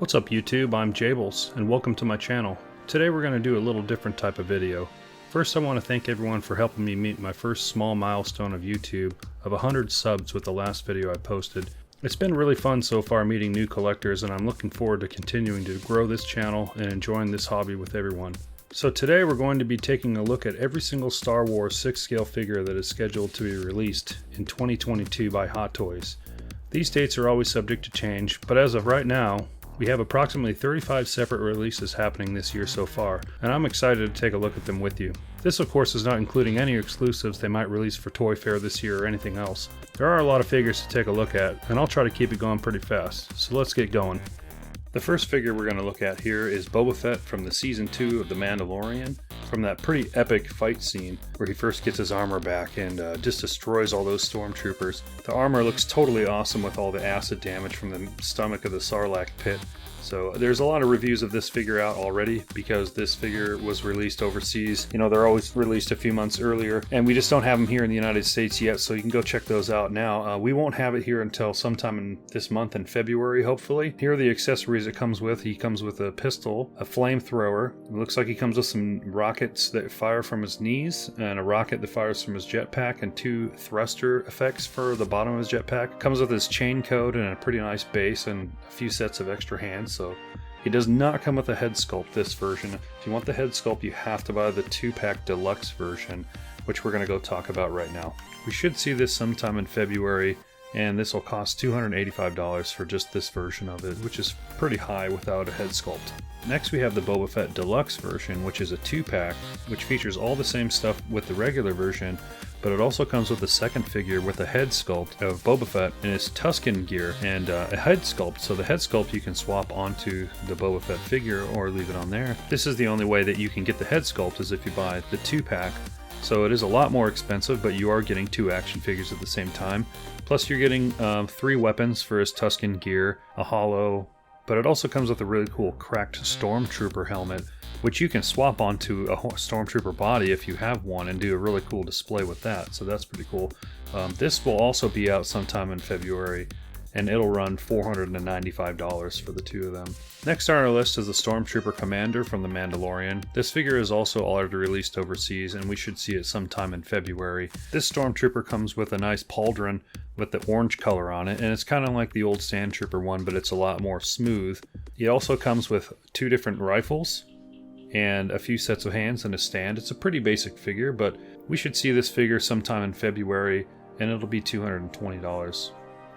What's up YouTube, I'm Jables, and welcome to my channel. Today we're going to do a little different type of video. First I want to thank everyone for helping me meet my first small milestone of YouTube of 100 subs with the last video I posted. It's been really fun so far meeting new collectors, and I'm looking forward to continuing to grow this channel and enjoying this hobby with everyone. So today we're going to be taking a look at every single Star Wars 6 scale figure that is scheduled to be released in 2022 by Hot Toys. These dates are always subject to change, but as of right now, we have approximately 35 separate releases happening this year so far, and I'm excited to take a look at them with you. This of course is not including any exclusives they might release for Toy Fair this year or anything else. There are a lot of figures to take a look at, and I'll try to keep it going pretty fast, so let's get going. The first figure we're going to look at here is Boba Fett from the Season 2 of The Mandalorian, from that pretty epic fight scene where he first gets his armor back and just destroys all those stormtroopers. The armor looks totally awesome with all the acid damage from the stomach of the Sarlacc pit. So there's a lot of reviews of this figure out already because this figure was released overseas. You know, they're always released a few months earlier, and we just don't have them here in the United States yet, so you can go check those out now. We won't have it here until sometime in this month in February, hopefully. Here are the accessories it comes with. He comes with a pistol, a flamethrower. It looks like he comes with some rockets that fire from his knees, and a rocket that fires from his jetpack, and 2 thruster effects for the bottom of his jetpack. Comes with his chain code and a pretty nice base and a few sets of extra hands. So he does not come with a head sculpt this version. If you want the head sculpt, you have to buy the 2-pack Deluxe version, which we're going to go talk about right now. We should see this sometime in February, and this will cost $285 for just this version of it, which is pretty high without a head sculpt. Next we have the Boba Fett Deluxe version, which is a 2-pack, which features all the same stuff with the regular version, but it also comes with a second figure with a head sculpt of Boba Fett in his Tusken gear and a head sculpt. So the head sculpt you can swap onto the Boba Fett figure or leave it on there. This is the only way that you can get the head sculpt, is if you buy the 2-pack. So it is a lot more expensive, but you are getting 2 action figures at the same time. Plus you're getting 3 weapons for his Tusken gear, a holo, but it also comes with a really cool cracked Stormtrooper helmet, which you can swap onto a Stormtrooper body if you have one and do a really cool display with that, so that's pretty cool. This will also be out sometime in February, and it'll run $495 for the 2 of them. Next on our list is the Stormtrooper Commander from The Mandalorian. This figure is also already released overseas, and we should see it sometime in February. This Stormtrooper comes with a nice pauldron with the orange color on it, and it's kind of like the old Sandtrooper one, but it's a lot more smooth. It also comes with 2 different rifles and a few sets of hands and a stand. It's a pretty basic figure, but we should see this figure sometime in February, and it'll be $220.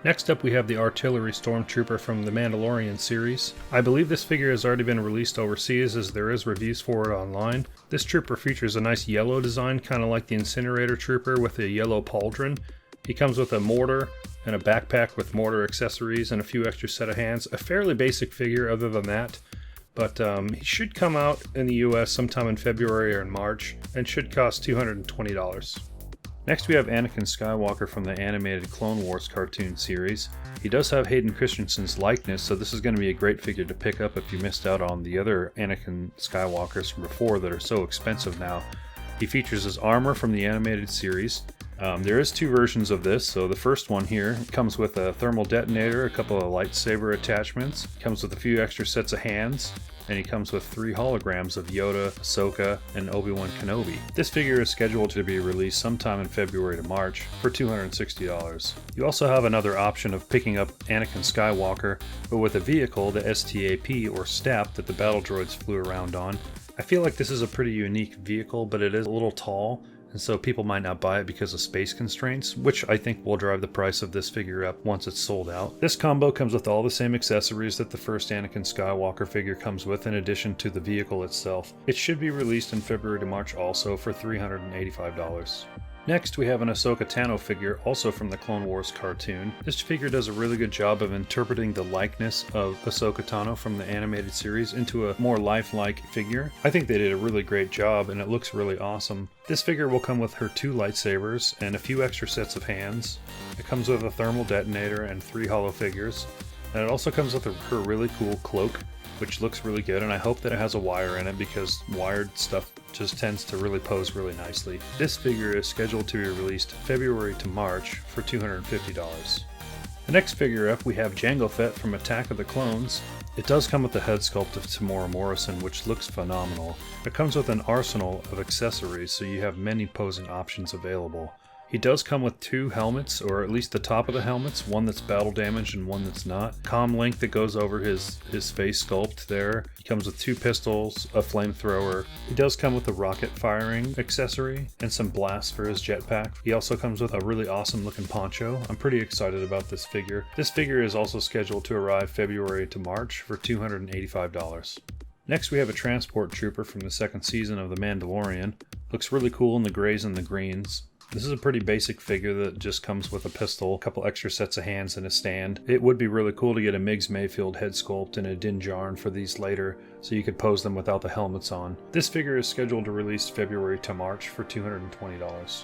Next up we have the Artillery Stormtrooper from the Mandalorian series. I believe this figure has already been released overseas, as there is reviews for it online. This trooper features a nice yellow design, kind of like the Incinerator Trooper with a yellow pauldron. He comes with a mortar and a backpack with mortar accessories and a few extra set of hands. A fairly basic figure other than that, but he should come out in the US sometime in February or in March and should cost $220. Next we have Anakin Skywalker from the animated Clone Wars cartoon series. He does have Hayden Christensen's likeness, so this is going to be a great figure to pick up if you missed out on the other Anakin Skywalkers from before that are so expensive now. He features his armor from the animated series. There is 2 versions of this. So the first one here comes with a thermal detonator, a couple of lightsaber attachments, comes with a few extra sets of hands, and he comes with 3 holograms of Yoda, Ahsoka, and Obi-Wan Kenobi. This figure is scheduled to be released sometime in February to March for $260. You also have another option of picking up Anakin Skywalker, but with a vehicle, the STAP or STAP, that the battle droids flew around on. I feel like this is a pretty unique vehicle, but it is a little tall, and so people might not buy it because of space constraints, which I think will drive the price of this figure up once it's sold out. This combo comes with all the same accessories that the first Anakin Skywalker figure comes with, in addition to the vehicle itself. It should be released in February to March also for $385. Next, we have an Ahsoka Tano figure, also from the Clone Wars cartoon. This figure does a really good job of interpreting the likeness of Ahsoka Tano from the animated series into a more lifelike figure. I think they did a really great job, and it looks really awesome. This figure will come with her 2 lightsabers and a few extra sets of hands. It comes with a thermal detonator and 3 holo figures. And it also comes with her really cool cloak, which looks really good, and I hope that it has a wire in it because wired stuff just tends to really pose really nicely. This figure is scheduled to be released February to March for $250. The next figure up, we have Jango Fett from Attack of the Clones. It does come with the head sculpt of Temuera Morrison, which looks phenomenal. It comes with an arsenal of accessories, so you have many posing options available. He does come with two helmets, or at least the top of the helmets, one that's battle damaged and one that's not. Comm link that goes over his face sculpt there. He comes with two pistols, a flamethrower. He does come with a rocket firing accessory and some blasts for his jetpack. He also comes with a really awesome looking poncho. I'm pretty excited about this figure. This figure is also scheduled to arrive February to March for $285. Next we have a transport trooper from the second season of The Mandalorian. Looks really cool in the grays and the greens. This is a pretty basic figure that just comes with a pistol, a couple extra sets of hands, and a stand. It would be really cool to get a Migs Mayfield head sculpt and a Din Djarin for these later, so you could pose them without the helmets on. This figure is scheduled to release February to March for $220.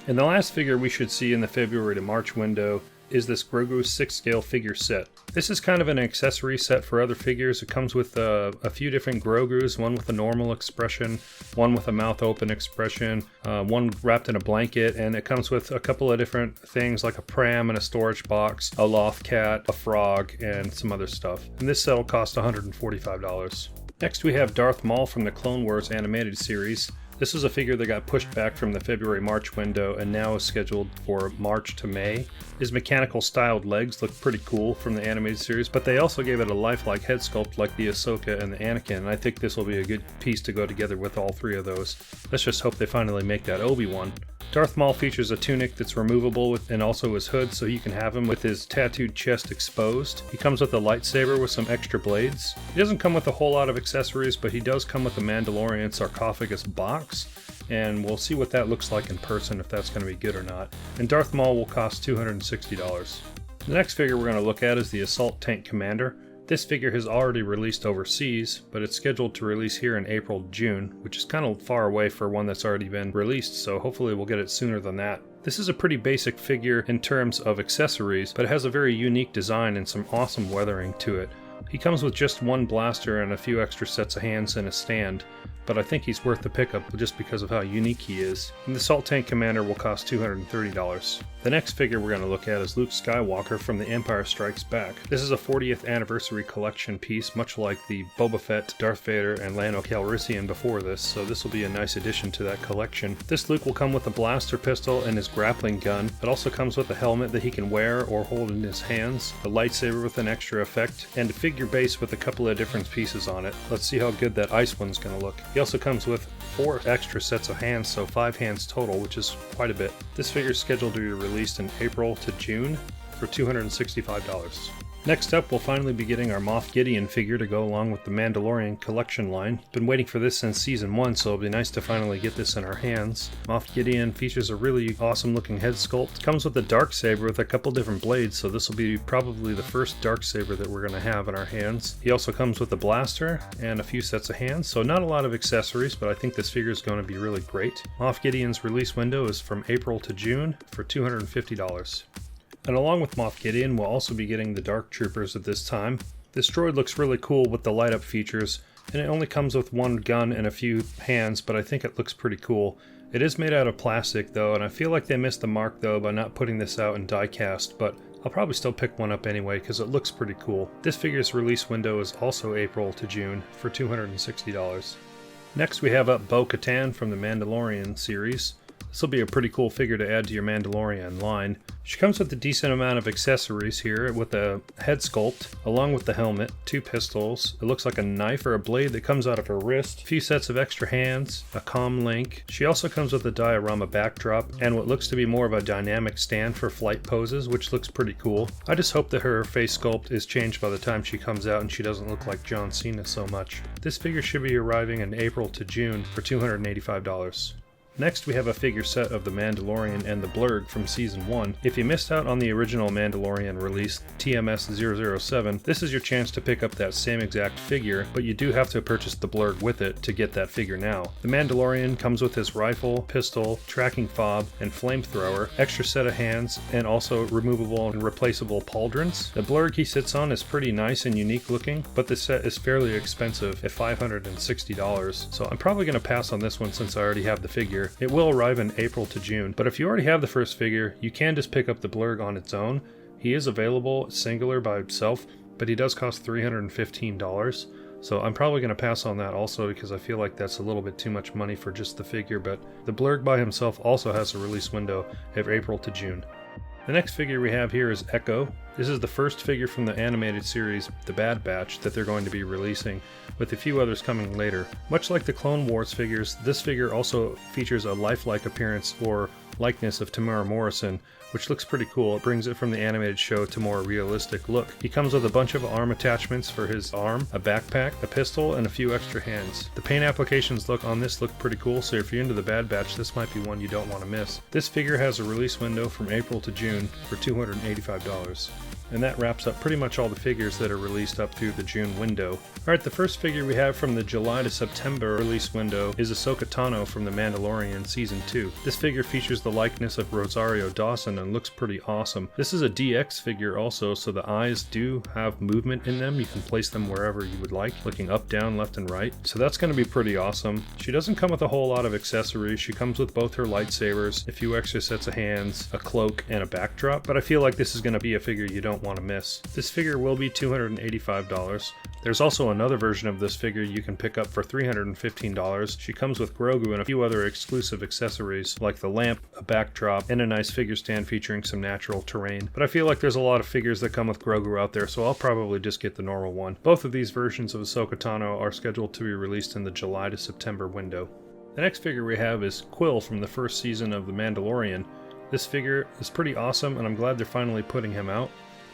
And the last figure we should see in the February to March window is this Grogu 6-scale figure set. This is kind of an accessory set for other figures. It comes with a few different Grogus, one with a normal expression, one with a mouth open expression, one wrapped in a blanket, and it comes with a couple of different things like a pram and a storage box, a loft cat, a frog, and some other stuff. And this set will cost $145. Next we have Darth Maul from the Clone Wars animated series. This is a figure that got pushed back from the February-March window and now is scheduled for March to May. His mechanical styled legs look pretty cool from the animated series, but they also gave it a lifelike head sculpt like the Ahsoka and the Anakin, and I think this will be a good piece to go together with all three of those. Let's just hope they finally make that Obi-Wan. Darth Maul features a tunic that's removable and also his hood, so you can have him with his tattooed chest exposed. He comes with a lightsaber with some extra blades. He doesn't come with a whole lot of accessories, but he does come with a Mandalorian sarcophagus box, and we'll see what that looks like in person, if that's going to be good or not. And Darth Maul will cost $260. The next figure we're going to look at is the Assault Tank Commander. This figure has already released overseas, but it's scheduled to release here in April-June, which is kind of far away for one that's already been released, so hopefully we'll get it sooner than that. This is a pretty basic figure in terms of accessories, but it has a very unique design and some awesome weathering to it. He comes with just one blaster and a few extra sets of hands and a stand, but I think he's worth the pickup just because of how unique he is. And the Assault Tank Commander will cost $230. The next figure we're going to look at is Luke Skywalker from The Empire Strikes Back. This is a 40th anniversary collection piece, much like the Boba Fett, Darth Vader, and Lando Calrissian before this, so this will be a nice addition to that collection. This Luke will come with a blaster pistol and his grappling gun. It also comes with a helmet that he can wear or hold in his hands, a lightsaber with an extra effect, and a figure base with a couple of different pieces on it. Let's see how good that ice one's going to look. He also comes with 4 extra sets of hands, so 5 hands total, which is quite a bit. This figure is scheduled to be released in April to June for $265. Next up, we'll finally be getting our Moff Gideon figure to go along with the Mandalorian collection line. Been waiting for this since season 1, so it'll be nice to finally get this in our hands. Moff Gideon features a really awesome looking head sculpt. Comes with a darksaber with a couple different blades, so this will be probably the first darksaber that we're going to have in our hands. He also comes with a blaster and a few sets of hands, so not a lot of accessories, but I think this figure is going to be really great. Moff Gideon's release window is from April to June for $250. And along with Moff Gideon, we'll also be getting the Dark Troopers at this time. This droid looks really cool with the light up features, and it only comes with one gun and a few hands, but I think it looks pretty cool. It is made out of plastic though, and I feel like they missed the mark though by not putting this out in die cast, but I'll probably still pick one up anyway because it looks pretty cool. This figure's release window is also April to June for $260. Next we have up Bo-Katan from the Mandalorian series. This will be a pretty cool figure to add to your Mandalorian line. She comes with a decent amount of accessories here with a head sculpt, along with the helmet, 2 pistols, it looks like a knife or a blade that comes out of her wrist, a few sets of extra hands, a comm link. She also comes with a diorama backdrop and what looks to be more of a dynamic stand for flight poses, which looks pretty cool. I just hope that her face sculpt is changed by the time she comes out and she doesn't look like John Cena so much. This figure should be arriving in April to June for $285. Next we have a figure set of the Mandalorian and the Blurrg from Season 1. If you missed out on the original Mandalorian release, TMS-007, this is your chance to pick up that same exact figure, but you do have to purchase the Blurrg with it to get that figure now. The Mandalorian comes with his rifle, pistol, tracking fob, and flamethrower, extra set of hands, and also removable and replaceable pauldrons. The Blurrg he sits on is pretty nice and unique looking, but the set is fairly expensive at $560, so I'm probably going to pass on this one since I already have the figure. It will arrive in April to June, but if you already have the first figure, you can just pick up the Blurrg on its own. He is available singular by himself, but he does cost $315. So I'm probably going to pass on that also because I feel like that's a little bit too much money for just the figure, but the Blurrg by himself also has a release window of April to June. The next figure we have here is Echo. This is the first figure from the animated series, The Bad Batch, that they're going to be releasing, with a few others coming later. Much like the Clone Wars figures, this figure also features a lifelike appearance or likeness of Tamara Morrison, which looks pretty cool. It brings it from the animated show to more realistic look. He comes with a bunch of arm attachments for his arm, a backpack, a pistol, and a few extra hands. The paint applications on this look pretty cool, so if you're into the Bad Batch, this might be one you don't want to miss. This figure has a release window from April to June for $285. And that wraps up pretty much all the figures that are released up through the June window. Alright, the first figure we have from the July to September release window is Ahsoka Tano from The Mandalorian Season 2. This figure features the likeness of Rosario Dawson and looks pretty awesome. This is a DX figure also, so the eyes do have movement in them. You can place them wherever you would like, looking up, down, left, and right. So that's going to be pretty awesome. She doesn't come with a whole lot of accessories. She comes with both her lightsabers, a few extra sets of hands, a cloak, and a backdrop, but I feel like this is going to be a figure you don't want to miss. This figure will be $285. There's also another version of this figure you can pick up for $315. She comes with Grogu and a few other exclusive accessories like the lamp, a backdrop, and a nice figure stand featuring some natural terrain. But I feel like there's a lot of figures that come with Grogu out there, so I'll probably just get the normal one. Both of these versions of Ahsoka Tano are scheduled to be released in the July to September window. The next figure we have is Kuill from the first season of The Mandalorian. This figure is pretty awesome, and I'm glad they're finally putting him out.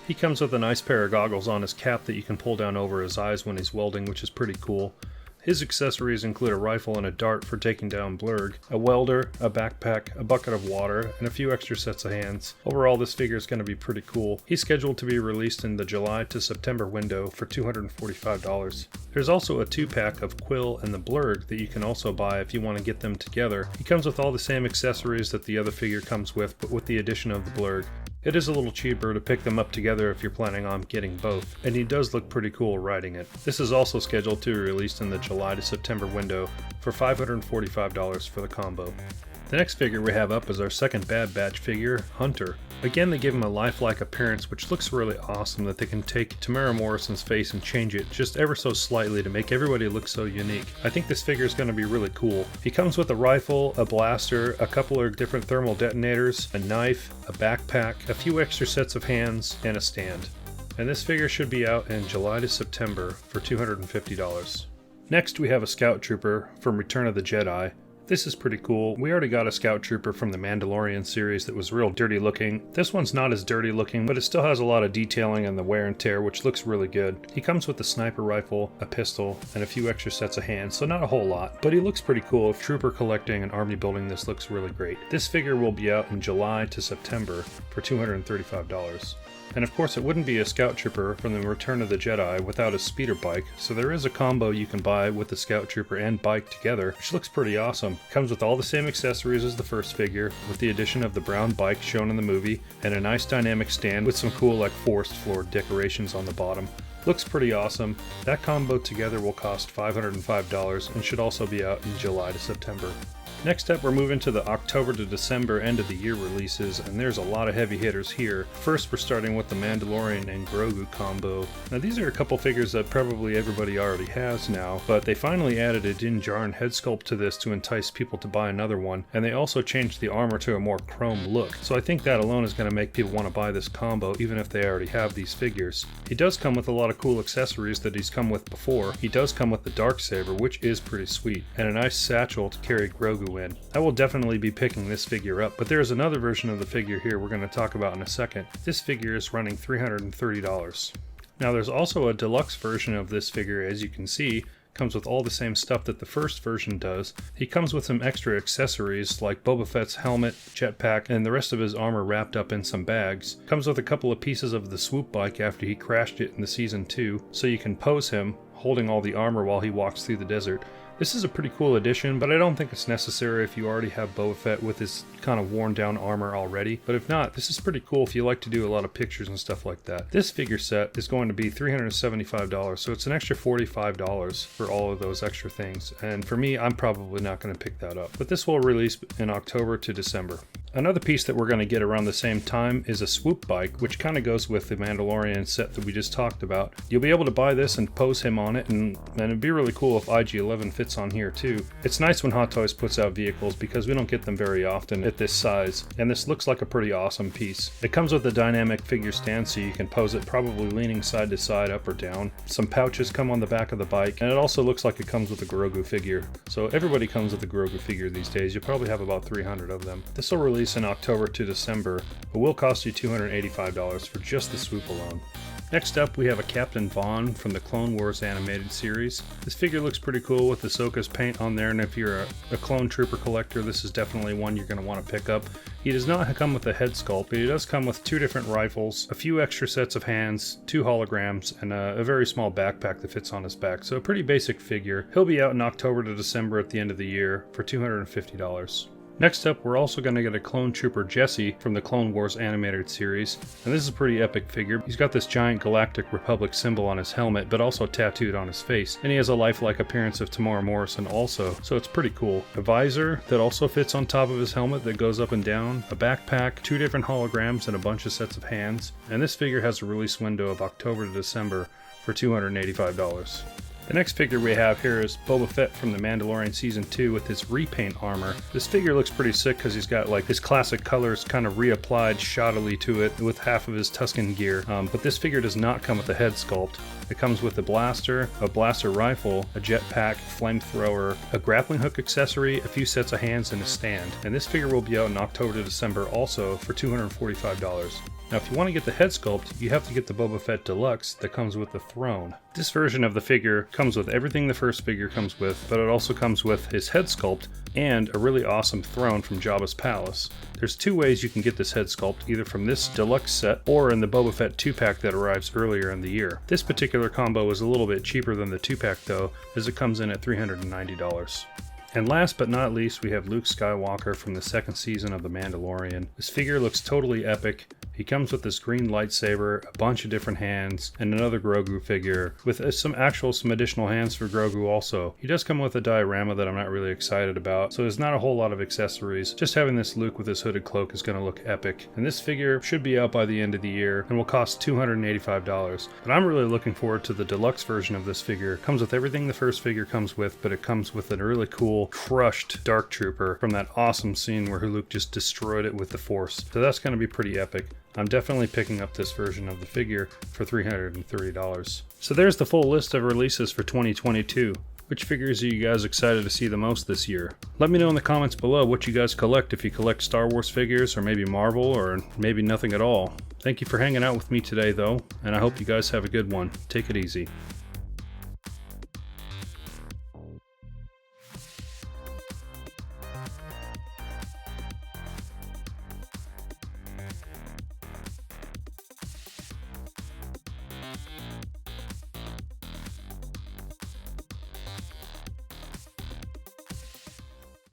He comes with a nice pair of goggles on his cap that you can pull down over his eyes when he's welding, which is pretty cool. His accessories include a rifle and a dart for taking down Blurrg, a welder, a backpack, a bucket of water, and a few extra sets of hands. Overall, this figure is going to be pretty cool. He's scheduled to be released in the July to September window for $245. There's also a 2-pack of Kuill and the Blurrg that you can also buy if you want to get them together. He comes with all the same accessories that the other figure comes with, but with the addition of the Blurrg. It is a little cheaper to pick them up together if you're planning on getting both, and he does look pretty cool riding it. This is also scheduled to be released in the July to September window for $545 for the combo. The next figure we have up is our second Bad Batch figure, Hunter. Again, they give him a lifelike appearance, which looks really awesome that they can take Tamara Morrison's face and change it just ever so slightly to make everybody look so unique. I think this figure is going to be really cool. He comes with a rifle, a blaster, a couple of different thermal detonators, a knife, a backpack, a few extra sets of hands, and a stand. And this figure should be out in July to September for $250. Next, we have a Scout Trooper from Return of the Jedi. This is pretty cool. We already got a Scout Trooper from the Mandalorian series that was real dirty looking. This one's not as dirty looking, but it still has a lot of detailing and the wear and tear, which looks really good. He comes with a sniper rifle, a pistol, and a few extra sets of hands, so not a whole lot, but he looks pretty cool. If trooper collecting and army building, this looks really great. This figure will be out in July to September for $235. And of course, it wouldn't be a Scout Trooper from the Return of the Jedi without a speeder bike, so there is a combo you can buy with the Scout Trooper and bike together, which looks pretty awesome. Comes with all the same accessories as the first figure, with the addition of the brown bike shown in the movie, and a nice dynamic stand with some cool like forest floor decorations on the bottom. Looks pretty awesome. That combo together will cost $505 and should also be out in July to September. Next up, we're moving to the October to December end of the year releases, and there's a lot of heavy hitters here. First, we're starting with the Mandalorian and Grogu combo. Now, these are a couple figures that probably everybody already has now, but they finally added a Din Djarin head sculpt to this to entice people to buy another one, and they also changed the armor to a more chrome look. So I think that alone is going to make people want to buy this combo, even if they already have these figures. He does come with a lot of cool accessories that he's come with before. He does come with the Darksaber, which is pretty sweet, and a nice satchel to carry Grogu in. I will definitely be picking this figure up, but there's another version of the figure here we're going to talk about in a second. This figure is running $330. Now there's also a deluxe version of this figure, as you can see. Comes with all the same stuff that the first version does. He comes with some extra accessories like Boba Fett's helmet, jetpack, and the rest of his armor wrapped up in some bags. Comes with a couple of pieces of the Swoop Bike after he crashed it in the Season 2, so you can pose him holding all the armor while he walks through the desert. This is a pretty cool addition, but I don't think it's necessary if you already have Boba Fett with his kind of worn down armor already. But if not, this is pretty cool if you like to do a lot of pictures and stuff like that. This figure set is going to be $375, so it's an extra $45 for all of those extra things. And for me, I'm probably not going to pick that up. But this will release in October to December. Another piece that we're going to get around the same time is a Swoop Bike, which kind of goes with the Mandalorian set that we just talked about. You'll be able to buy this and pose him on it, and it'd be really cool if IG-11 fits on here too. It's nice when Hot Toys puts out vehicles because we don't get them very often at this size, and this looks like a pretty awesome piece. It comes with a dynamic figure stand so you can pose it probably leaning side to side, up or down. Some pouches come on the back of the bike, and it also looks like it comes with a Grogu figure. So everybody comes with a Grogu figure these days. You'll probably have about 300 of them. This will release in October to December, but will cost you $285 for just the Swoop alone. Next up, we have a Captain Vaughn from the Clone Wars animated series. This figure looks pretty cool with Ahsoka's paint on there, and if you're a Clone Trooper collector, this is definitely one you're going to want to pick up. He does not come with a head sculpt, but he does come with 2 different rifles, a few extra sets of hands, 2 holograms, and a very small backpack that fits on his back, so a pretty basic figure. He'll be out in October to December at the end of the year for $250. Next up, we're also going to get a Clone Trooper Jesse from the Clone Wars animated series, and this is a pretty epic figure. He's got this giant Galactic Republic symbol on his helmet, but also tattooed on his face, and he has a lifelike appearance of Tamora Morrison also, so it's pretty cool. A visor that also fits on top of his helmet that goes up and down, a backpack, 2 different holograms, and a bunch of sets of hands, and this figure has a release window of October to December for $285. The next figure we have here is Boba Fett from the Mandalorian Season 2 with his repaint armor. This figure looks pretty sick because he's got like his classic colors kind of reapplied shoddily to it with half of his Tusken gear, but this figure does not come with a head sculpt. It comes with a blaster rifle, a jetpack, flamethrower, a grappling hook accessory, a few sets of hands, and a stand. And this figure will be out in October to December also for $245. Now, if you want to get the head sculpt, you have to get the Boba Fett Deluxe that comes with the throne. This version of the figure comes with everything the first figure comes with, but it also comes with his head sculpt and a really awesome throne from Jabba's palace. There's 2 ways you can get this head sculpt, either from this Deluxe set or in the Boba Fett 2-pack that arrives earlier in the year. This particular combo is a little bit cheaper than the 2-pack though, as it comes in at $390. And last but not least, we have Luke Skywalker from the 2nd season of The Mandalorian. This figure looks totally epic. He comes with this green lightsaber, a bunch of different hands, and another Grogu figure, with some additional hands for Grogu also. He does come with a diorama that I'm not really excited about, so there's not a whole lot of accessories. Just having this Luke with his hooded cloak is going to look epic. And this figure should be out by the end of the year, and will cost $285. But I'm really looking forward to the deluxe version of this figure. It comes with everything the first figure comes with, but it comes with a really cool, crushed Dark Trooper from that awesome scene where Luke just destroyed it with the Force. So that's going to be pretty epic. I'm definitely picking up this version of the figure for $330. So there's the full list of releases for 2022. Which figures are you guys excited to see the most this year? Let me know in the comments below what you guys collect, if you collect Star Wars figures, or maybe Marvel, or maybe nothing at all. Thank you for hanging out with me today though, and I hope you guys have a good one. Take it easy.